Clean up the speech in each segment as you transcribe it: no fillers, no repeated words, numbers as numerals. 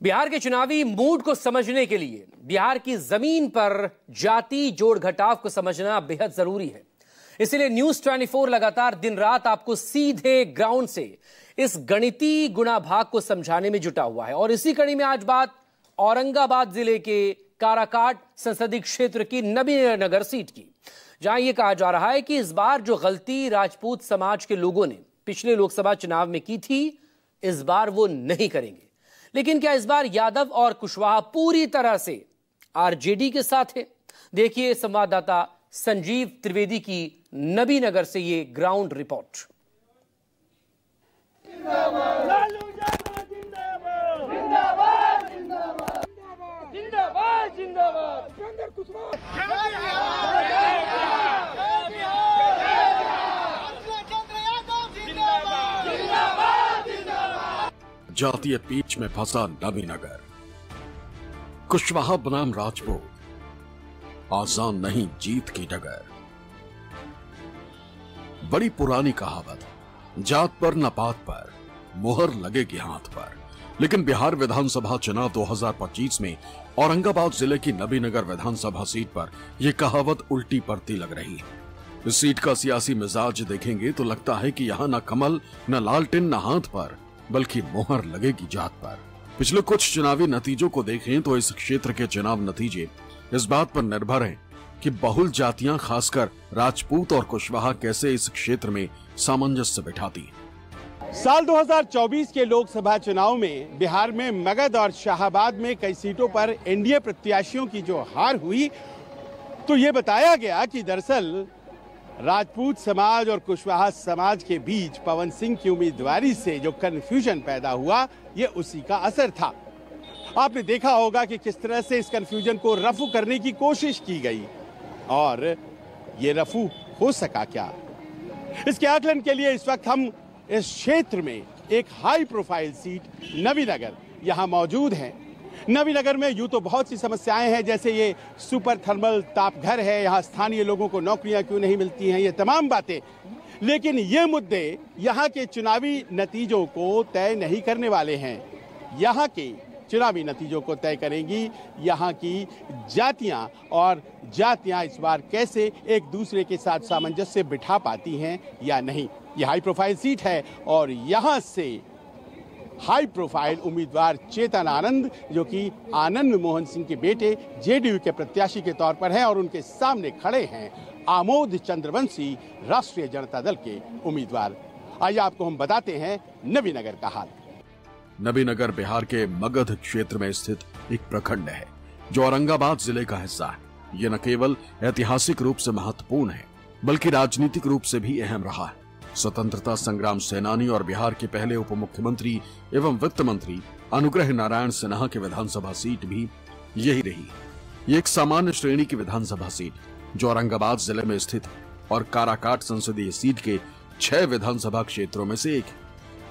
बिहार के चुनावी मूड को समझने के लिए बिहार की जमीन पर जाति जोड़ घटाव को समझना बेहद जरूरी है। इसलिए न्यूज 24 लगातार दिन रात आपको सीधे ग्राउंड से इस गणितीय गुणा भाग को समझाने में जुटा हुआ है। और इसी कड़ी में आज बात औरंगाबाद जिले के काराकाट संसदीय क्षेत्र की नबीनगर सीट की, जहां यह कहा जा रहा है कि इस बार जो गलती राजपूत समाज के लोगों ने पिछले लोकसभा चुनाव में की थी, इस बार वो नहीं करेंगे। लेकिन क्या इस बार यादव और कुशवाहा पूरी तरह से आरजेडी के साथ है? देखिए संवाददाता संजीव त्रिवेदी की नबीनगर से ये ग्राउंड रिपोर्ट। जातीय पीच में फंसा नबीनगर, कुशवाहा बनाम राजपूत, आसान नहीं जीत की डगर। बड़ी पुरानी कहावत, जात पर न पात पर, मोहर लगेगी हाथ पर। लेकिन बिहार विधानसभा चुनाव 2025 में औरंगाबाद जिले की नबीनगर विधानसभा सीट पर यह कहावत उल्टी पड़ती लग रही है। इस सीट का सियासी मिजाज देखेंगे तो लगता है कि यहाँ न कमल न लालटेन न हाथ पर, बल्कि मोहर लगेगी जात पर। पिछले कुछ चुनावी नतीजों को देखें तो इस क्षेत्र के चुनाव नतीजे इस बात पर निर्भर हैं कि बहुल जातियां खासकर राजपूत और कुशवाहा कैसे इस क्षेत्र में सामंजस्य बिठाती हैं। साल 2024 के लोकसभा चुनाव में बिहार में मगध और शाहाबाद में कई सीटों पर एनडीए प्रत्याशियों की जो हार हुई, तो ये बताया गया कि दरअसल राजपूत समाज और कुशवाहा समाज के बीच पवन सिंह की उम्मीदवारी से जो कन्फ्यूजन पैदा हुआ, ये उसी का असर था। आपने देखा होगा कि किस तरह से इस कन्फ्यूजन को रफू करने की कोशिश की गई, और ये रफू हो सका क्या? इसके आकलन के लिए इस वक्त हम इस क्षेत्र में एक हाई प्रोफाइल सीट नबीनगर यहां मौजूद हैं। नबीनगर में यूं तो बहुत सी समस्याएं हैं, जैसे ये सुपर थर्मल ताप घर है, यहाँ स्थानीय लोगों को नौकरियां क्यों नहीं मिलती हैं, ये तमाम बातें। लेकिन ये मुद्दे यहाँ के चुनावी नतीजों को तय नहीं करने वाले हैं। यहाँ के चुनावी नतीजों को तय करेंगी यहाँ की जातियां, और जातियां इस बार कैसे एक दूसरे के साथ सामंजस्य बिठा पाती हैं या नहीं। यह हाई प्रोफाइल सीट है और यहाँ से हाई प्रोफाइल उम्मीदवार चेतन आनंद, जो कि आनंद मोहन सिंह के बेटे जेडीयू के प्रत्याशी के तौर पर हैं, और उनके सामने खड़े हैं आमोद चंद्रवंशी, राष्ट्रीय जनता दल के उम्मीदवार। आइए आपको हम बताते हैं नबीनगर का हाल। नबीनगर बिहार के मगध क्षेत्र में स्थित एक प्रखंड है जो औरंगाबाद जिले का हिस्सा है। यह न केवल ऐतिहासिक रूप से महत्वपूर्ण है, बल्कि राजनीतिक रूप से भी अहम रहा है। स्वतंत्रता संग्राम सेनानी और बिहार के पहले उप मुख्यमंत्री एवं वित्त मंत्री अनुग्रह नारायण सिन्हा की विधानसभा सीट भी यही रही। ये एक सामान्य श्रेणी की विधानसभा सीट जो औरंगाबाद जिले में स्थित और काराकाट संसदीय सीट के 6 विधानसभा क्षेत्रों में से एक है,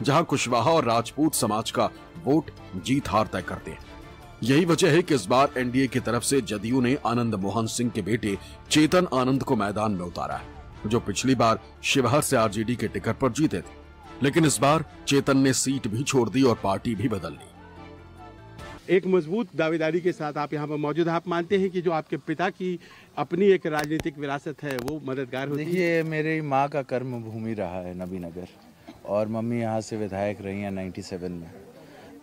जहां कुशवाहा और राजपूत समाज का वोट जीत हार तय करते हैं। यही वजह है कि इस बार एनडीए की तरफ से जदयू ने आनंद मोहन सिंह के बेटे चेतन आनंद को मैदान में उतारा है, जो पिछली बार शिवहर से आरजेडी के टिकट पर जीते थे। लेकिन इस बार चेतन ने सीट भी छोड़ दी और पार्टी भी बदल ली। एक मजबूत दावेदारी के साथ आप यहाँ पर मौजूद हैं। आप मानते हैं कि जो आपके पिता की अपनी एक राजनीतिक विरासत है, वो मददगार होती है? देखिए, मेरी माँ का कर्म भूमि रहा है नबीनगर, और मम्मी यहाँ से विधायक रही हैं 97 में।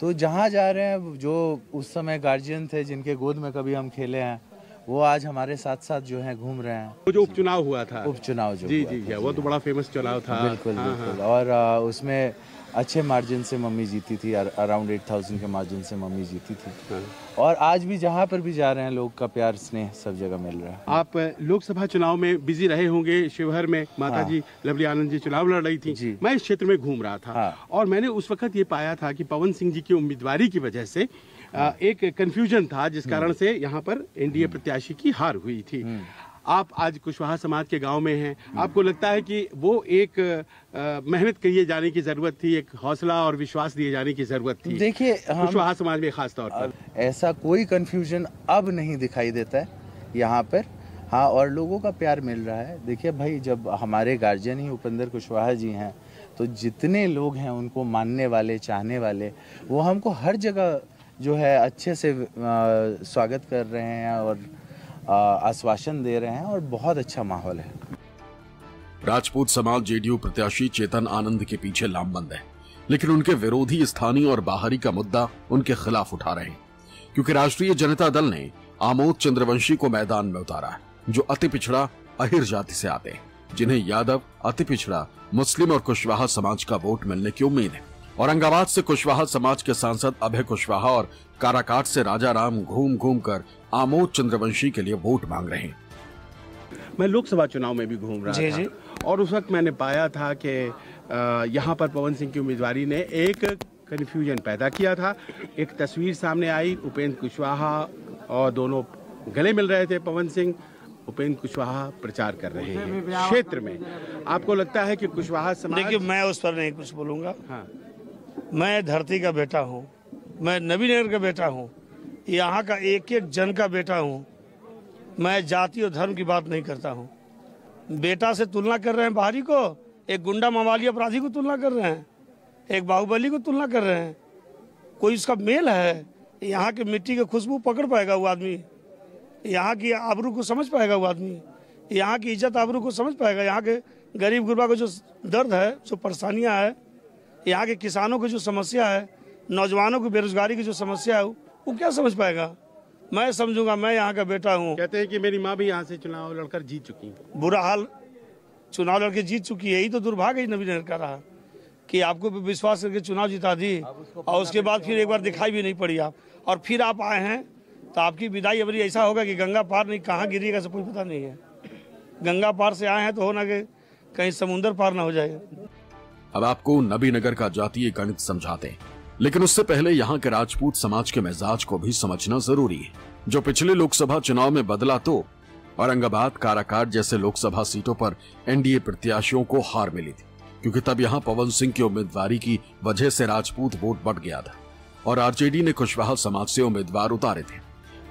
तो जहाँ जा रहे हैं, जो उस समय गार्जियन थे जिनके गोद में कभी हम खेले हैं, वो आज हमारे साथ साथ जो है घूम रहे हैं। वो जो उपचुनाव हुआ था, उपचुनाव जो जी जी, वो तो बड़ा फेमस चुनाव था। बिल्कुल बिल्कुल। और उसमें अच्छे मार्जिन से मम्मी जीती थी, अराउंड 8000 के मार्जिन से मम्मी जीती थी। और आज भी जहाँ पर भी जा रहे हैं, लोग का प्यार स्नेह सब जगह मिल रहा है। आप लोकसभा चुनाव में बिजी रहे होंगे। शिवहर में माता जी लवली आनंद जी चुनाव लड़ रही थी। मैं इस क्षेत्र में घूम रहा था, और मैंने उस वक्त ये पाया था कि पवन सिंह जी की उम्मीदवारी की वजह से एक कंफ्यूजन था, जिस कारण से यहाँ पर एनडीए प्रत्याशी की हार हुई थी। आप आज कुशवाहा समाज के गांव में हैं, आपको लगता है कि वो एक मेहनत किए जाने की जरूरत थी, एक हौसला और विश्वास दिए जाने की जरूरत थी? देखिए, कुशवाहा समाज में खास तौर पर ऐसा कोई कंफ्यूजन अब नहीं दिखाई देता है यहाँ पर। हाँ, और लोगों का प्यार मिल रहा है। देखिए भाई, जब हमारे गार्जियन ही उपेंद्र कुशवाहा जी हैं, तो जितने लोग हैं उनको मानने वाले, चाहने वाले, वो हमको हर जगह जो है अच्छे से स्वागत कर रहे हैं और आश्वासन दे रहे हैं और बहुत अच्छा माहौल है। राजपूत समाज जेडीयू प्रत्याशी चेतन आनंद के पीछे लामबंद है, लेकिन उनके विरोधी स्थानीय और बाहरी का मुद्दा उनके खिलाफ उठा रहे हैं, क्योंकि राष्ट्रीय जनता दल ने आमोद चंद्रवंशी को मैदान में उतारा है, जो अति पिछड़ा अहिर जाति से आते हैं, जिन्हें यादव, अति पिछड़ा, मुस्लिम और कुशवाहा समाज का वोट मिलने की उम्मीद है। औरंगाबाद से कुशवाहा समाज के सांसद अभय कुशवाहा और काराकाट से राजा राम घूम घूम कर आमोद चंद्रवंशी के लिए वोट मांग रहे हैं। मैं लोकसभा चुनाव में भी घूम रहा था और उस वक्त मैंने पाया था कि यहाँ पर पवन सिंह की उम्मीदवारी ने एक कन्फ्यूजन पैदा किया था। एक तस्वीर सामने आई, उपेंद्र कुशवाहा और दोनों गले मिल रहे थे। पवन सिंह, उपेंद्र कुशवाहा प्रचार कर रहे हैं क्षेत्र में। आपको लगता है कि कुशवाहा समाज? देखिए, मैं उस पर नहीं कुछ बोलूँगा। हाँ। मैं धरती का बेटा हूँ, मैं नबीनगर का बेटा हूँ, यहाँ का एक एक जन का बेटा हूँ। मैं जाति और धर्म की बात नहीं करता हूँ। बेटा से तुलना कर रहे हैं बाहरी को, एक गुंडा मवाली अपराधी को तुलना कर रहे हैं, एक बाहुबली को तुलना कर रहे हैं। कोई उसका मेल है? यहाँ की मिट्टी की खुशबू पकड़ पाएगा वो आदमी? यहाँ की आबरू को समझ पाएगा वो आदमी? यहाँ की इज्जत आबरू को समझ पाएगा? यहाँ के गरीब गुरबा को जो दर्द है, जो परेशानियाँ है, यहाँ के किसानों की जो समस्या है, नौजवानों की बेरोजगारी की जो समस्या है, वो क्या समझ पाएगा? मैं समझूंगा, मैं यहाँ का बेटा हूँ। कहते हैं कि मेरी माँ भी यहाँ से चुनाव लड़कर जीत चुकी। बुरा हाल, चुनाव लड़के जीत चुकी है। यही तो दुर्भाग्य नबीनगर का रहा कि आपको भी विश्वास करके चुनाव जिता दी और उसके बाद फिर एक बार दिखाई भी नहीं पड़ी आप, और फिर आप आए हैं तो आपकी विदाई अबरी ऐसा होगा कि गंगा पार नहीं, कहाँ गिरिएगा सब कुछ पता नहीं है। गंगा पार से आए हैं तो होना कि कहीं समुद्र पार ना हो जाए। अब आपको नबीनगर का जातीय गणित समझाते हैं, लेकिन उससे पहले यहाँ के राजपूत समाज के मिजाज को भी समझना जरूरी है, जो पिछले लोकसभा चुनाव में बदला। तो औरंगाबाद, काराकाट जैसे लोकसभा सीटों पर एनडीए प्रत्याशियों को हार मिली थी, क्योंकि तब यहाँ पवन सिंह की उम्मीदवारी की वजह से राजपूत वोट बढ़ गया था और आरजेडी ने कुशवाहा समाज से उम्मीदवार उतारे थे,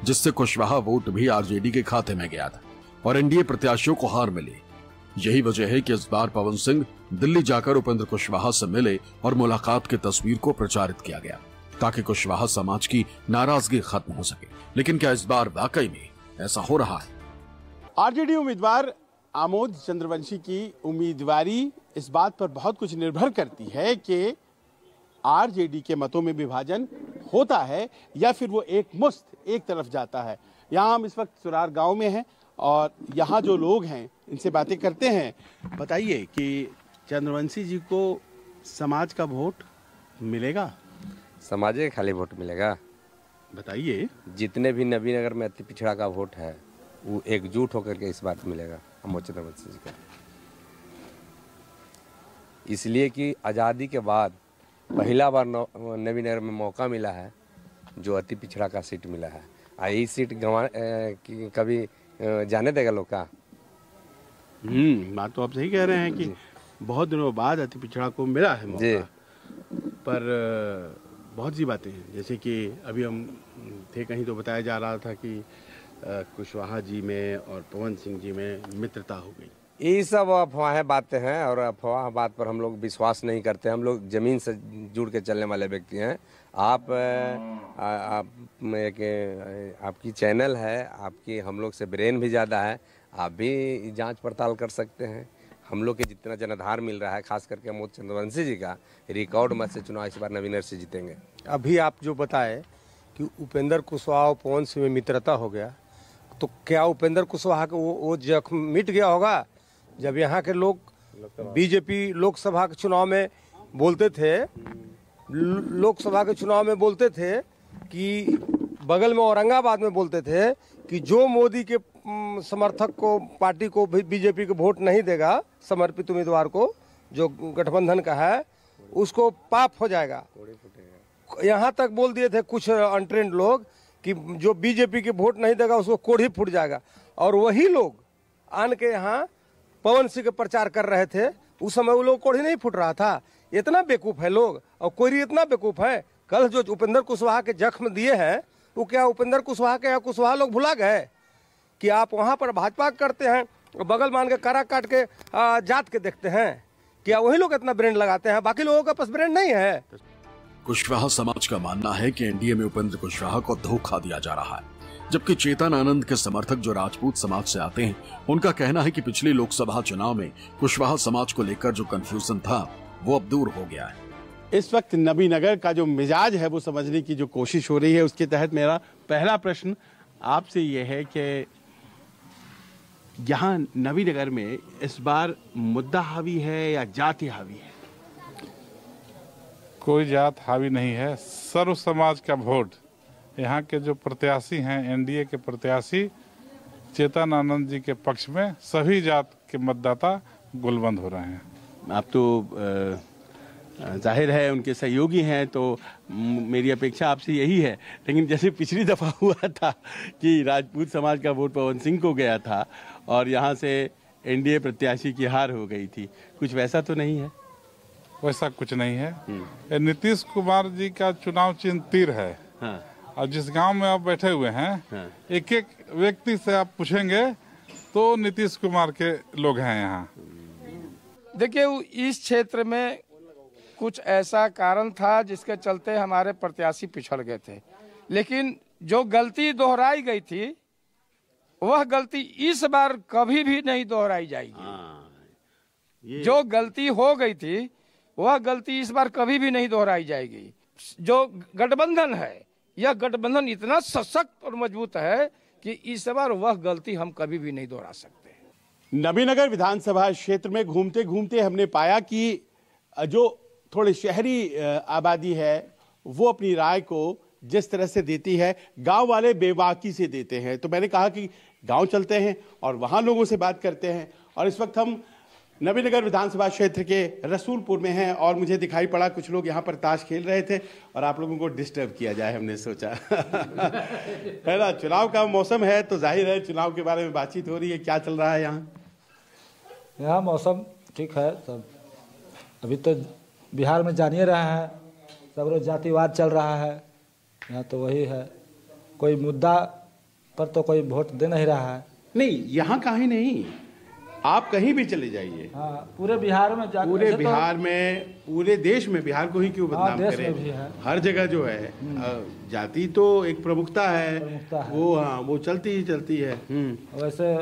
जिससे कुशवाहा वोट भी आरजेडी के खाते में गया था और एनडीए प्रत्याशियों को हार मिली। यही वजह है कि इस बार पवन सिंह दिल्ली जाकर उपेंद्र कुशवाहा से मिले और मुलाकात की तस्वीर को प्रचारित किया गया, ताकि कुशवाहा समाज की नाराजगी खत्म हो सके। लेकिन क्या इस बार वाकई में ऐसा हो रहा है? आरजेडी उम्मीदवार आमोद चंद्रवंशी की उम्मीदवारी इस बात पर बहुत कुछ निर्भर करती है कि आरजेडी के मतों में विभाजन होता है या फिर वो एक मुश्त एक तरफ जाता है। यहाँ हम इस वक्त सुरार गांव में हैं और यहाँ जो लोग हैं इनसे बातें करते हैं। बताइए कि चंद्रवंशी जी को समाज का वोट मिलेगा? समाज का खाली वोट मिलेगा? बताइए। जितने भी नबीनगर में अति पिछड़ा का वोट है वो एकजुट होकर के इस बार मिलेगा आमोद चंद्रवंशी जी का। इसलिए कि आज़ादी के बाद पहला बार नबीनगर में मौका मिला है जो अति पिछड़ा का सीट मिला है। यही सीट कभी जाने देगा लोग का? बात तो आप सही कह रहे हैं कि बहुत दिनों बाद अति पिछड़ा को मिला है मौका। पर बहुत सी बातें हैं, जैसे कि अभी हम थे कहीं तो बताया जा रहा था कि कुशवाहा जी में और पवन सिंह जी में मित्रता हो गई। ये सब अफवाहें बातें हैं और अफवाह बात पर हम लोग विश्वास नहीं करते। हम लोग जमीन से जुड़ के चलने वाले व्यक्ति हैं। आपकी चैनल है, आपकी हम लोग से ब्रेन भी ज़्यादा है, आप भी जांच पड़ताल कर सकते हैं। हम लोग के जितना जनाधार मिल रहा है, खास करके आमोद चंद्रवंशी जी का रिकॉर्ड मत से चुनाव इस बार नबीनगर से जीतेंगे। अभी आप जो बताए कि उपेंद्र कुशवाहा और पवन सिंह में मित्रता हो गया, तो क्या उपेंद्र कुशवाहा का वो जख्म मिट गया होगा? जब यहाँ के लोग बीजेपी लोकसभा के चुनाव में बोलते थे, कि बगल में औरंगाबाद में बोलते थे कि जो मोदी के समर्थक को, पार्टी को, बीजेपी को वोट नहीं देगा, समर्पित उम्मीदवार को जो गठबंधन का है, उसको पाप हो जाएगा। यहाँ तक बोल दिए थे कुछ अनट्रेंड लोग कि जो बीजेपी के वोट नहीं देगा उसको कोढ़ी फूट जाएगा। और वही लोग आन के यहाँ पवन सिंह के प्रचार कर रहे थे। उस समय वो लोग कोढ़ी नहीं फूट रहा था। इतना बेवकूफ़ है लोग, और कोई इतना बेवकूफ़ है। कल जो उपेंद्र कुशवाहा के जख्म दिए हैं, वो क्या उपेंद्र कुशवाहा के या कुशवाहा लोग भुला गए कि आप वहाँ पर भाजपा करते हैं, बगल मान के कारा काट के जात के देखते हैं? क्या वही लोग इतना ब्रेन लगाते हैं? बाकी लोगों का पास ब्रेन नहीं है। कुशवाहा समाज का मानना है कि एनडीए में उपेंद्र कुशवाहा को धोखा दिया जा रहा है, जबकि चेतन आनंद के समर्थक जो राजपूत समाज से आते हैं, उनका कहना है कि पिछले लोकसभा चुनाव में कुशवाहा समाज को लेकर जो कंफ्यूजन था वो अब दूर हो गया है। इस वक्त नबीनगर का जो मिजाज है वो समझने की जो कोशिश हो रही है, उसके तहत मेरा पहला प्रश्न आपसे ये है कि यहाँ नबीनगर में इस बार मुद्दा हावी है या जाति हावी है? कोई जात हावी नहीं है, सर्व समाज का वोट। यहाँ के जो प्रत्याशी हैं, एनडीए के प्रत्याशी चेतन आनंद जी के पक्ष में सभी जात के मतदाता गुलबंद हो रहे हैं। आप तो जाहिर है उनके सहयोगी हैं, तो मेरी अपेक्षा आपसे यही है, लेकिन जैसे पिछली दफा हुआ था कि राजपूत समाज का वोट पवन सिंह को गया था और यहाँ से एनडीए प्रत्याशी की हार हो गई थी, कुछ वैसा तो नहीं है? वैसा कुछ नहीं है। नीतीश कुमार जी का चुनाव चिन्ह तीर है। हाँ। और जिस गांव में आप बैठे हुए हैं, हाँ। एक एक व्यक्ति से आप पूछेंगे तो नीतीश कुमार के लोग हैं यहाँ। देखिए, इस क्षेत्र में कुछ ऐसा कारण था जिसके चलते हमारे प्रत्याशी पिछड़ गए थे, लेकिन जो गलती दोहराई गई थी वह गलती इस बार कभी भी नहीं दोहराई जाएगी। जो गलती हो गई थी वह गलती इस बार कभी भी नहीं दोहराई जाएगी। जो गठबंधन है, यह गठबंधन इतना सशक्त और मजबूत है कि इस बार वह गलती हम कभी भी नहीं दोहरा सकते। नबीनगर विधानसभा क्षेत्र में घूमते घूमते हमने पाया कि जो थोड़ी शहरी आबादी है वो अपनी राय को जिस तरह से देती है, गांव वाले बेबाकी से देते हैं। तो मैंने कहा कि गांव चलते हैं और वहां लोगों से बात करते हैं। और इस वक्त हम नबीनगर विधानसभा क्षेत्र के रसूलपुर में हैं और मुझे दिखाई पड़ा कुछ लोग यहाँ पर ताश खेल रहे थे और आप लोगों को डिस्टर्ब किया जाए, हमने सोचा। है ना, चुनाव का मौसम है तो जाहिर है चुनाव के बारे में बातचीत हो रही है। क्या चल रहा है यहाँ? यहाँ मौसम ठीक है सब। अभी तो बिहार में जानिए रहे हैं, सब रोज जातिवाद चल रहा है। यहाँ तो वही है, कोई मुद्दा पर तो कोई वोट दे नहीं रहा है। नहीं, यहाँ कहीं नहीं, आप कहीं भी चले जाइए। हाँ, पूरे बिहार में पूरे बिहार में, पूरे देश में, बिहार को ही क्यों बदनाम करें? हर जगह जो है जाति तो एक प्रमुखता है, वो हाँ वो चलती ही चलती है। वैसे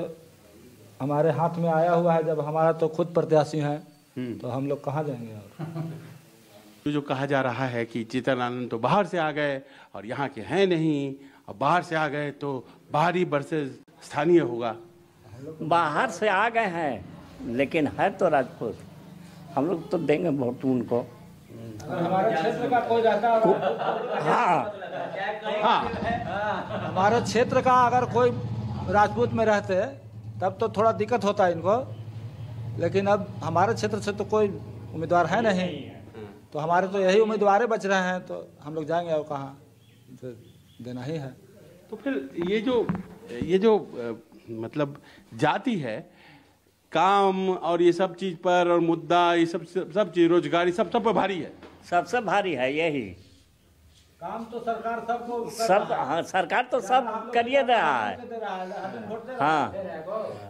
हमारे हाथ में आया हुआ है, जब हमारा तो खुद प्रत्याशी है तो हम लोग कहाँ जाएंगे? और जो कहा जा रहा है कि चेतन आनंद तो बाहर से आ गए और यहाँ के हैं नहीं, और बाहर से आ गए तो बाहरी वर्सेस स्थानीय होगा। बाहर से आ गए हैं लेकिन है तो राजपूत, हम लोग तो देंगे वोट उनको। हमारे क्षेत्र का कोई रहता हमारे क्षेत्र का अगर कोई राजपूत में रहते तब तो थोड़ा दिक्कत होता है इनको, लेकिन अब हमारे क्षेत्र से तो कोई उम्मीदवार है नहीं, तो हमारे तो यही उम्मीदवार बच रहे हैं, तो हम लोग जाएंगे और कहाँ, फिर देना ही है। तो फिर ये जो मतलब जाति है, काम और ये सब चीज पर, और मुद्दा ये सब चीज, रोजगारी सब पर भारी है। सबसे भारी है यही। काम तो सरकार सबको सब, हाँ सरकार तो सब करिए रहा है। हाँ,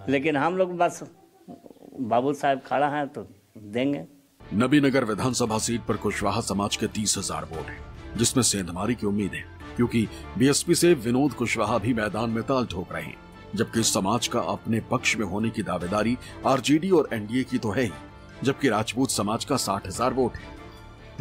लेकिन हम लोग बस बाबू साहब खड़ा है तो देंगे। नबीनगर विधानसभा सीट पर कुशवाहा समाज के 30,000 वोट हैं, जिसमें सेंधमारी की उम्मीद है, क्योंकि बीएसपी से विनोद कुशवाहा भी मैदान में ताल ठोक रहे हैं, जबकि इस समाज का अपने पक्ष में होने की दावेदारी आरजेडी और एनडीए की तो है ही, जबकि राजपूत समाज का 60,000 वोट है।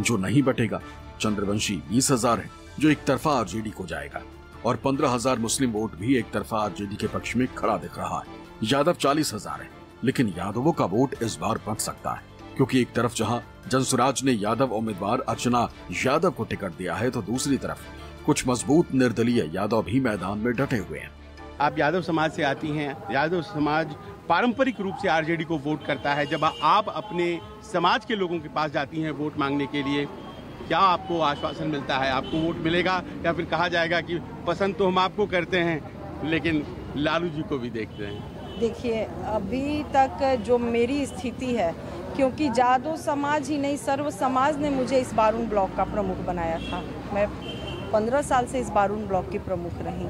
जो नहीं बटेगा, चंद्रवंशी 20,000 है, जो एक तरफा आरजेडी को जाएगा, और 15,000 मुस्लिम वोट भी एक तरफा आरजेडी के पक्ष में खड़ा दिख रहा है। यादव 40,000 है, लेकिन यादवों का वोट इस बार बच सकता है, क्योंकि एक तरफ जहां जनसुराज ने यादव उम्मीदवार अर्चना यादव को टिकट दिया है, तो दूसरी तरफ कुछ मजबूत निर्दलीय यादव भी मैदान में डटे हुए हैं। आप यादव समाज से आती हैं, यादव समाज पारंपरिक रूप से आरजेडी को वोट करता है। जब आप अपने समाज के लोगों के पास जाती हैं वोट मांगने के लिए, क्या आपको आश्वासन मिलता है? आपको वोट मिलेगा या फिर कहा जाएगा कि पसंद तो हम आपको करते हैं लेकिन लालू जी को भी देखते हैं? देखिए, अभी तक जो मेरी स्थिति है, क्योंकि जादव समाज ही नहीं सर्व समाज ने मुझे इस बारून ब्लॉक का प्रमुख बनाया था। मैं 15 साल से इस बारून ब्लॉक की प्रमुख रही।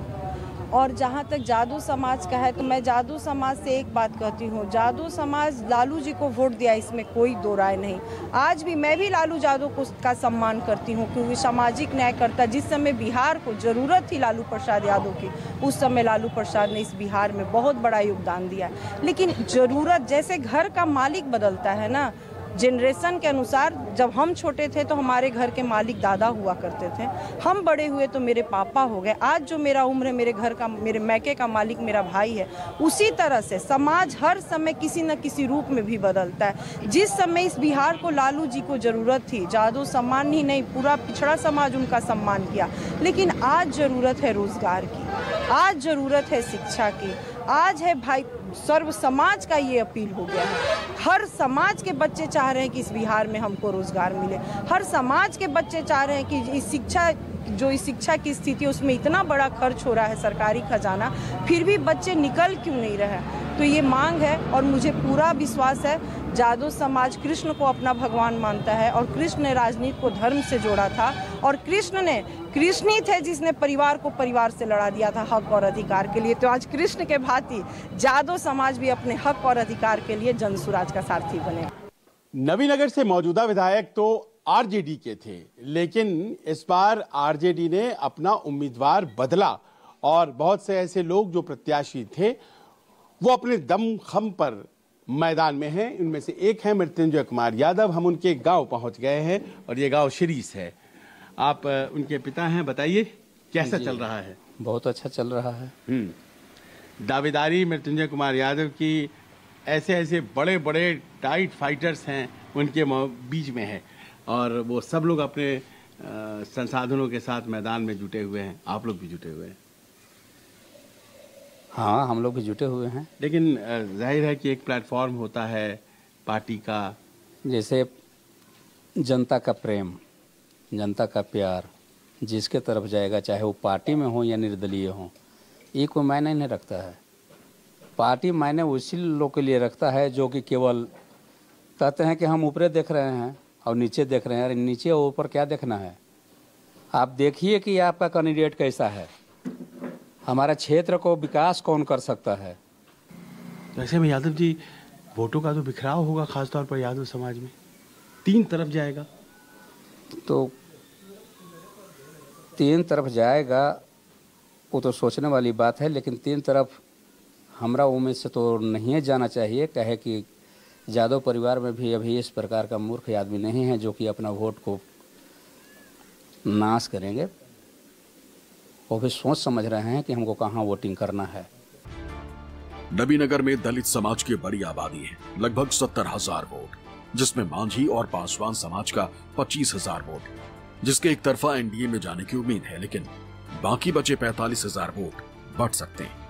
और जहाँ तक जादू समाज का है तो मैं जादू समाज से एक बात कहती हूँ, जादू समाज लालू जी को वोट दिया, इसमें कोई दो राय नहीं। आज भी मैं भी लालू यादव को का सम्मान करती हूँ क्योंकि सामाजिक न्यायकर्ता, जिस समय बिहार को जरूरत थी लालू प्रसाद यादव की, उस समय लालू प्रसाद ने इस बिहार में बहुत बड़ा योगदान दिया। लेकिन जरूरत जैसे घर का मालिक बदलता है ना, जनरेशन के अनुसार, जब हम छोटे थे तो हमारे घर के मालिक दादा हुआ करते थे, हम बड़े हुए तो मेरे पापा हो गए, आज जो मेरा उम्र है मेरे घर का, मेरे मैके का मालिक मेरा भाई है। उसी तरह से समाज हर समय किसी न किसी रूप में भी बदलता है। जिस समय इस बिहार को लालू जी को जरूरत थी, जादू सम्मान ही नहीं पूरा पिछड़ा समाज उनका सम्मान किया, लेकिन आज जरूरत है रोजगार की, आज जरूरत है शिक्षा की, आज है भाई सर्व समाज का ये अपील हो गया है। हर समाज के बच्चे चाह रहे हैं कि इस बिहार में हमको रोजगार मिले, हर समाज के बच्चे चाह रहे हैं कि इस शिक्षा की स्थिति है उसमें इतना बड़ा खर्च हो रहा है सरकारी खजाना, फिर भी बच्चे निकल क्यों नहीं रहे। तो ये मांग है और मुझे पूरा विश्वास है जादू समाज कृष्ण को अपना भगवान मानता है और कृष्ण ने राजनीति को धर्म से जोड़ा था और कृष्ण ही थे जिसने परिवार को परिवार से लड़ा दिया था हक और अधिकार के लिए। तो आज कृष्ण के भांति जादू समाज भी अपने हक और अधिकार के लिए जनसुराज का सारथी बने। नवीनगर से मौजूदा विधायक तो आरजेडी के थे, लेकिन इस बार आरजेडी ने अपना उम्मीदवार बदला और बहुत से ऐसे लोग जो प्रत्याशी थे वो अपने दम खम पर मैदान में हैं। इनमें से एक है मृत्युंजय कुमार यादव। हम उनके गांव पहुंच गए हैं और ये गांव शिरीस है। आप उनके पिता हैं, बताइए कैसा चल रहा है? बहुत अच्छा चल रहा है। दावेदारी मृत्युंजय कुमार यादव की ऐसे ऐसे बड़े बड़े टाइट फाइटर्स हैं उनके बीच में है और वो सब लोग अपने संसाधनों के साथ मैदान में जुटे हुए हैं। आप लोग भी जुटे हुए हैं? हाँ, हम लोग भी जुटे हुए हैं। लेकिन जाहिर है कि एक प्लेटफॉर्म होता है पार्टी का, जैसे जनता का प्रेम, जनता का प्यार जिसके तरफ जाएगा, चाहे वो पार्टी में हो या निर्दलीय हो, ये कोई मायने नहीं रखता है। पार्टी मायने उसी लोग के लिए रखता है जो कि केवल कहते हैं कि हम ऊपरे देख रहे हैं और नीचे देख रहे हैं। अरे नीचे और ऊपर क्या देखना है? आप देखिए कि आपका कैंडिडेट कैसा है, हमारा क्षेत्र को विकास कौन कर सकता है। वैसे में यादव जी, वोटों का तो बिखराव होगा खासतौर पर यादव समाज में, 3 तरफ जाएगा। तो 3 तरफ जाएगा वो तो सोचने वाली बात है, लेकिन 3 तरफ हमरा उम्मीद से तो नहीं जाना चाहिए। कहे कि यादव परिवार में भी अभी इस प्रकार का मूर्ख आदमी नहीं है जो कि अपना वोट को नाश करेंगे। वो भी सोच समझ रहे हैं कि हमको कहाँ वोटिंग करना है। नबीनगर में दलित समाज की बड़ी आबादी है, लगभग 70,000 वोट, जिसमें मांझी और पासवान समाज का 25,000 वोट, जिसके एक तरफा एनडीए में जाने की उम्मीद है, लेकिन बाकी बचे 45,000 वोट बढ़ सकते हैं।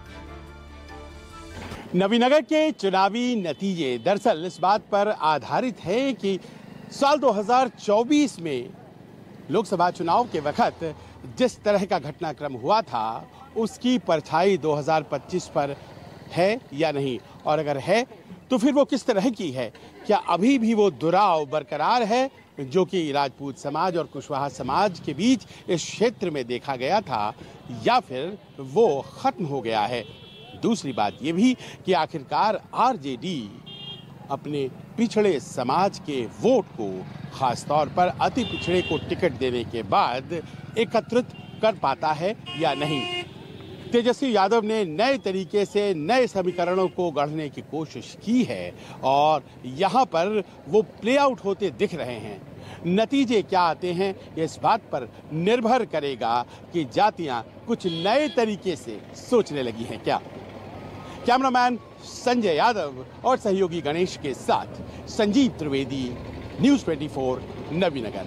नवीनगर के चुनावी नतीजे दरअसल इस बात पर आधारित है कि साल 2024 में लोकसभा चुनाव के वक्त जिस तरह का घटनाक्रम हुआ था उसकी परछाई 2025 पर है या नहीं, और अगर है तो फिर वो किस तरह की है। क्या अभी भी वो दुराव बरकरार है जो कि राजपूत समाज और कुशवाहा समाज के बीच इस क्षेत्र में देखा गया था, या फिर वो खत्म हो गया है। दूसरी बात ये भी कि आखिरकार आरजेडी अपने पिछड़े समाज के वोट को, खासतौर पर अति पिछड़े को टिकट देने के बाद एकत्रित कर पाता है या नहीं। तेजस्वी यादव ने नए तरीके से नए समीकरणों को गढ़ने की कोशिश की है और यहाँ पर वो प्ले आउट होते दिख रहे हैं। नतीजे क्या आते हैं इस बात पर निर्भर करेगा कि जातियां कुछ नए तरीके से सोचने लगी हैं क्या। कैमरामैन संजय यादव और सहयोगी गणेश के साथ संजीव त्रिवेदी, न्यूज़ 24, नवीनगर।